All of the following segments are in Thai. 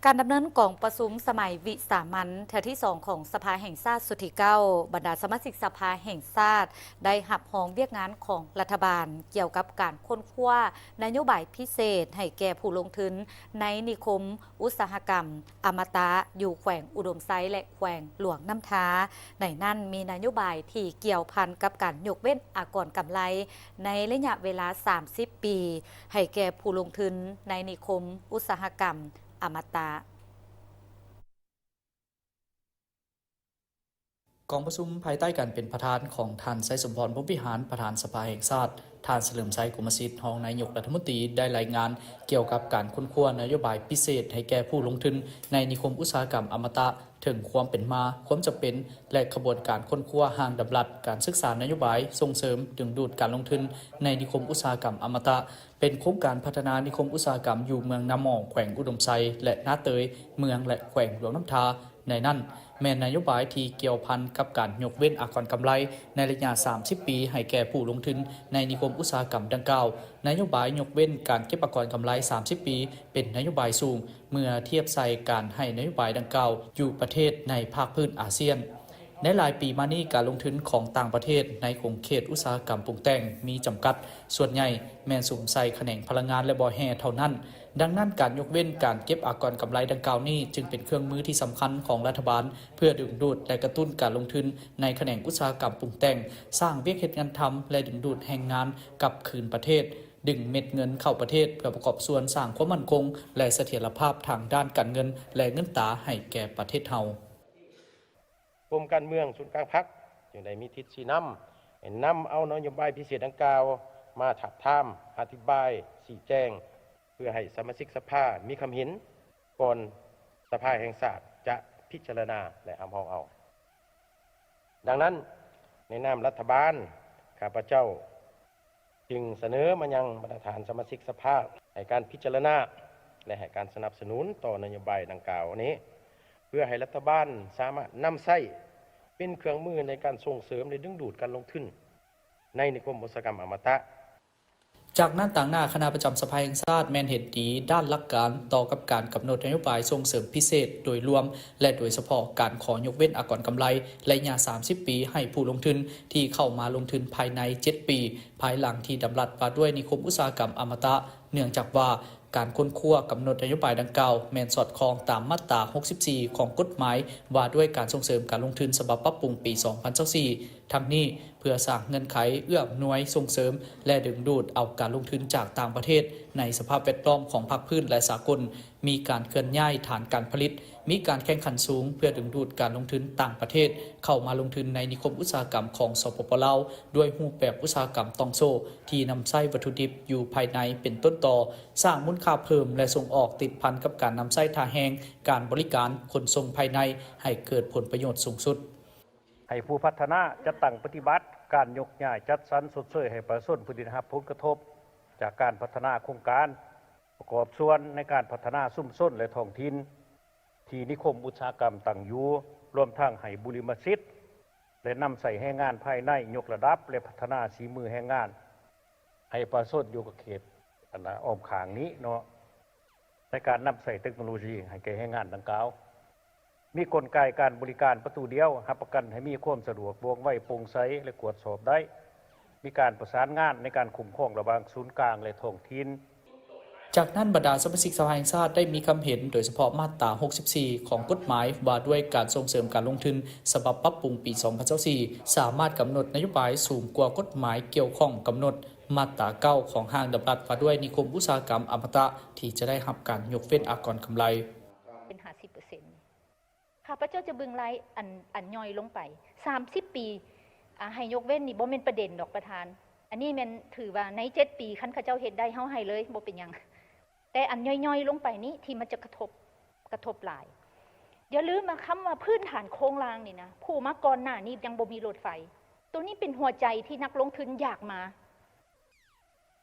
การดำเนินกองประชุมสมัยวิสามัญเทื่อที่2ของสภาแห่งชาติสุดที่9บรรดาสมาชิกสภาแห่งชาติได้หับหองเวียกงานของรัฐบาลเกี่ยวกับการค้นคว้านโยบายพิเศษให้แก่ผู้ลงทุนในนิคมอุตสาหกรรมอมตะอยู่แขวงอุดมไซและแขวงหลวงน้ำท้าในนั้นมีนโยบายที่เกี่ยวพันกับการยกเว้นอากรกำไรในระยะเวลา30 ปีให้แก่ผู้ลงทุนในนิคมอุตสาหกรรมอมตะกองประชุมภายใต้การเป็นประธานของท่านไสสมพร พรหมวิหารประธานสภาแห่งชาติท่านเฉลิมชัย กุมสิทธิ์รองนายกรัฐมนตรีได้รายงานเกี่ยวกับการค้นคว้านโยบายพิเศษให้แก่ผู้ลงทุนในนิคมอุตสาหกรรมอมตะถึงความเป็นมาความจำเป็นและขบวนการค้นคว้าห่างดำรัดการศึกษานโยบายส่งเสริมดึงดูดการลงทุนในนิคมอุตสาหกรรมอมตะเป็นโครงการพัฒนานิคมอุตสาหกรรมอยู่เมืองน้ำหมองแขวงอุดมไซและนาเตยเมืองและแขวงหลวงน้ำทาในนั้นแม่นนโยบายที่เกี่ยวพันกับการยกเว้นอากรกำไรในระยะ30 ปีให้แก่ผู้ลงทุนในนิคมอุตสาหกรรมดังกล่าวนโยบายยกเว้นการเก็บอากรกำไร30 ปีเป็นนโยบายสูงเมื่อเทียบใส่การให้นโยบายดังกล่าวอยู่ประเทศในภาคพื้นอาเซียนในหลายปีมานี้การลงทุนของต่างประเทศในขงเขตอุตสาหกรรมปรุงแต่งมีจำกัดส่วนใหญ่แม่นสุ่มใส่แขนงพลังงานและบ่อแห่เท่านั้นดังนั้นการยกเว้นการเก็บอากรกำไรดังกล่าวนี้จึงเป็นเครื่องมือที่สำคัญของรัฐบาลเพื่อดึงดูดและกระตุ้นการลงทุนในแขนงอุตสาหกรรมปรุงแต่งสร้างเวียกเฮ็ดงานทำและดึงดูดแรงงานกลับคืนประเทศดึงเม็ดเงินเข้าประเทศเพื่อประกอบส่วนสร้างความมั่นคงและเสถียรภาพทางด้านการเงินและเงินตราให้แก่ประเทศเฮากรมการเมืองศูนย์กลางพรรคจึงได้มีทิศชี้นำเอานโยบายพิเศษดังกล่าวมาถักถามอธิบายชี้แจงเพื่อให้สมาชิกสภามีความเห็นก่อนสภาแห่งชาติจะพิจารณาและหำเอาดังนั้นในนามรัฐบาลข้าพเจ้าจึงเสนอมายังประธานสมาชิกสภาให้การพิจารณาและให้การสนับสนุนต่อนโยบายดังกล่าวนี้เพื่อให้รัฐบาลสามารถนำใช้เป็นเครื่องมือในการส่งเสริมและดึงดูดการลงทุนในนิคมอุตสาหกรรมอมตะจากนั้นต่างหน้าคณะประจำสภาแห่งชาติแมนเห็นดีด้านหลักการต่อกับการกำหนดนโยบายส่งเสริมพิเศษโดยรวมและโดยเฉพาะการขอยกเว้นอากรกำไรระยะ30 ปีให้ผู้ลงทุนที่เข้ามาลงทุนภายใน7 ปีภายหลังที่ดำรัสว่าด้วยนิคมอุตสาหกรรมอมตะเนื่องจากว่าการค้นคว้ากำหนดนโยบายดังกล่าวแม่นสอดคล้องตามมาตรา64ของกฎหมายว่าด้วยการส่งเสริมการลงทุนฉบับปรับปรุงปี2024ทั้งนี้เพื่อสร้างเงื่อนไขเอื้ออำนวยส่งเสริมและดึงดูดเอาการลงทุนจากต่างประเทศในสภาพแวดล้อมของภาคพื้นและสากลมีการเคลื่อนย้ายฐานการผลิตมีการแข่งขันสูงเพื่อดึงดูดการลงทุนต่างประเทศเข้ามาลงทุนในนิคมอุตสาหกรรมของสปป.ลาวด้วยรูปแบบอุตสาหกรรมตองโซ่ที่นำใช้วัตถุดิบอยู่ภายในเป็นต้นต่อสร้างมูลค่าเพิ่มและส่งออกติดพันกับการนำใช้ท่าแห้งการบริการขนส่งภายในให้เกิดผลประโยชน์สูงสุดให้ผู้พัฒนาจะตั้งปฏิบัติการยกย้ายจัดสรรชดเชยให้ประชาชนผู้ได้รับผลกระทบจากการพัฒนาโครงการประกอบส่วนในการพัฒนาชุมชนและท้องถิ่นที่นิคมอุตสาหกรรมตั้งอยู่รวมทั้งให้บุริมสิทธิ์และนำใส่แรงงานภายในยกระดับและพัฒนาฝีมือแรงงานให้ประชาชนอยู่กับเขตอ้อมข้างนี้เนาะในการนำใส่เทคโนโลยีให้แก่แรงงานดังกล่าวมีกลไกการบริการประตูเดียวรับประกันให้มีความสะดวกว่องไวโปร่งใสและตรวจสอบได้มีการประสานงานในการคุ้มครองระหว่างศูนย์กลางและท้องถิ่นจากนั้นบรรดาสมาชิกสภาแห่งชาติได้มีความเห็นโดยเฉพาะมาตรา64ของกฎหมายว่าด้วยการส่งเสริมการลงทุนฉบับปรับปรุงปี2024สามารถกำหนดนโยบายสูงกว่ากฎหมายเกี่ยวข้องกำหนดมาตรา9ของห้างดำรัสว่าด้วยนิคมอุตสาหกรรมอมตะที่จะได้รับการยกเว้นอากรกำไรเป็น50%ข้าพเจ้าจะบึงไล่อันย่อยลงไป30 ปีให้ยกเว้นนี่บ่เป็นประเด็นดอกประธานอันนี้มันถือว่าใน7 ปีคันข้าเจ้าเฮ็ดได้เฮาให้เลยบ่เป็นหยังแต่อันย่อยๆลงไปนี้ที่มันจะกระทบหลายอย่าลืมมาคำว่าพื้นฐานโครงรางนี่นะผู้มาก่อนหน้านี้ยังบ่มีรถไฟตัวนี้เป็นหัวใจที่นักลงทุนอยากมา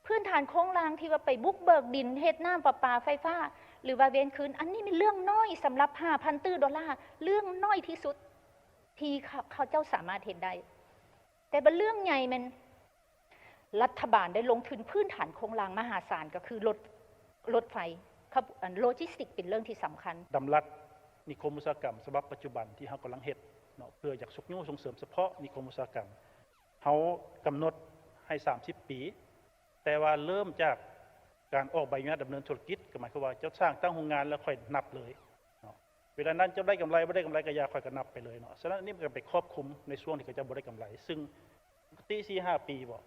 พื้นฐานโครงรางที่ว่าไปบุกเบิกดินเฮ็ดน้ำประปาไฟฟ้าหรือว่าเวรคืนอันนี้เป็นเรื่องน้อยสำหรับ 5,000 ตื้อดอลลาร์เรื่องน้อยที่สุดที่เขาเจ้าสามารถเห็นได้แต่เป็นเรื่องใหญ่มันรัฐบาลได้ลงทุนพื้นฐานโครงรางมหาศาลก็คือรถไฟ โลจิสติกเป็นเรื่องที่สำคัญดำรัดนิคมอุตสาหกรรมฉบับปัจจุบันที่เรากำลังเฮ็ดเนาะเพื่ออยากส่งเสริมเฉพาะนิคมอุตสาหกรรมเขากำหนดให้30 ปีแต่ว่าเริ่มจากการออกใบอนุญาตดำเนินธุรกิจก็หมายความว่าเจ้าสร้างตั้งโรงงานแล้วค่อยนับเลยเนาะเวลานั้นจะได้กำไรไม่ได้กำไรก็อย่าค่อยก็นับไปเลยเนาะฉะนั้นนี่มันก็ไปครอบคลุมในช่วงที่เขาจะบ่ได้กำไรซึ่งปกติ 4-5 ปีบ่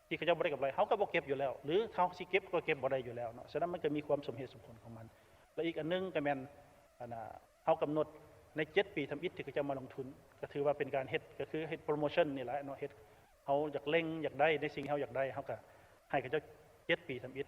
ที่เขาจะบ่ได้กำไรเขาก็บ่เก็บอยู่แล้วหรือเขาสิเก็บก็เก็บบ่ได้อยู่แล้วเนาะฉะนั้นมันก็มีความสมเหตุสมผลของมันและอีกอันนึงก็แม่นเขากำหนดใน7 ปีทำอิฐที่เขาจะมาลงทุนก็ถือว่าเป็นการเฮ็ดก็คือเฮ็ดโปรโมชั่นนี่แหละเนาะเฮ็ดเขาอยากเล่งอยากได้ในสิ่งที่เขาอยากได้เขาก็ให้เขาเจ้า7 ปีทำอิฐ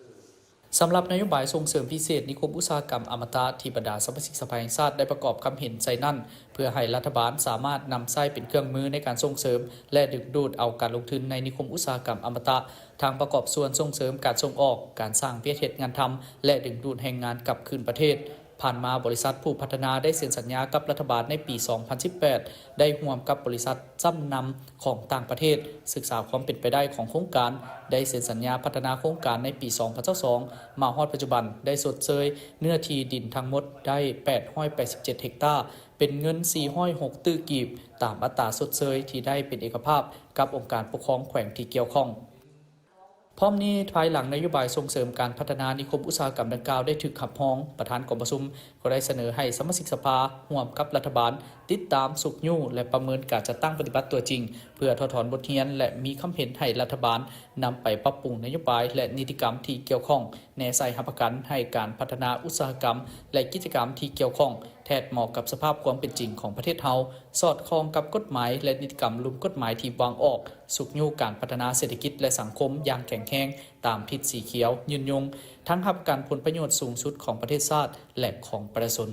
สำหรับนโยบายส่งเสริมพิเศษนิคมอุตสาหกรรมอมตะที่บรรดาสมาชิกสภาแห่งชาติได้ประกอบคำเห็นใจนั่นเพื่อให้รัฐบาลสามารถนำใช้เป็นเครื่องมือในการส่งเสริมและดึงดูดเอาการลงทุนในนิคมอุตสาหกรรมอมตะทางประกอบส่วนส่งเสริมการส่งออกการสร้างเพียรเหตุงานทำและดึงดูดแรงงานกลับคืนประเทศผ่านมาบริษัทผู้พัฒนาได้เซ็นสัญญากับรัฐบาลในปี 2018 ได้ร่วมกับบริษัทจำนำของต่างประเทศศึกษาความเป็นไปได้ของโครงการได้เซ็นสัญญาพัฒนาโครงการในปี 2022 มาฮอดปัจจุบันได้สดเชยเนื้อที่ดินทั้งหมดได้887เฮกตาร์เป็นเงิน406ตื้อกีบตามอัตราสดเชยที่ได้เป็นเอกภาพกับองค์การปกครองแขวงที่เกี่ยวข้องพร้อมนี้ภายหลังนโยบายส่งเสริมการพัฒนานิคมอุตสาหกรรมดังกล่าวได้ถูกขับฮ้องประธานกองประชุมก็ได้เสนอให้สมาชิกสภาร่วมกับรัฐบาลติดตามสุขยู่และประเมินการจัดตั้งปฏิบัติตัวจริงเพื่อถอดบทเรียนและมีคำเห็นให้รัฐบาลนำไปปรับปรุงนโยบายและนิติกรรมที่เกี่ยวข้องแนวใส่หับประกันให้การพัฒนาอุตสาหกรรมและกิจกรรมที่เกี่ยวข้องแทนเหมาะกับสภาพความเป็นจริงของประเทศเฮาสอดคล้องกับกฎหมายและนิติกรรมลุ่มกฎหมายที่วางออกสุขยู่การพัฒนาเศรษฐกิจและสังคมอย่างแข็งแรงตามทิศสีเขียวยืนยงทั้งรับการผลประโยชน์สูงสุดของประเทศชาติและของประชาชน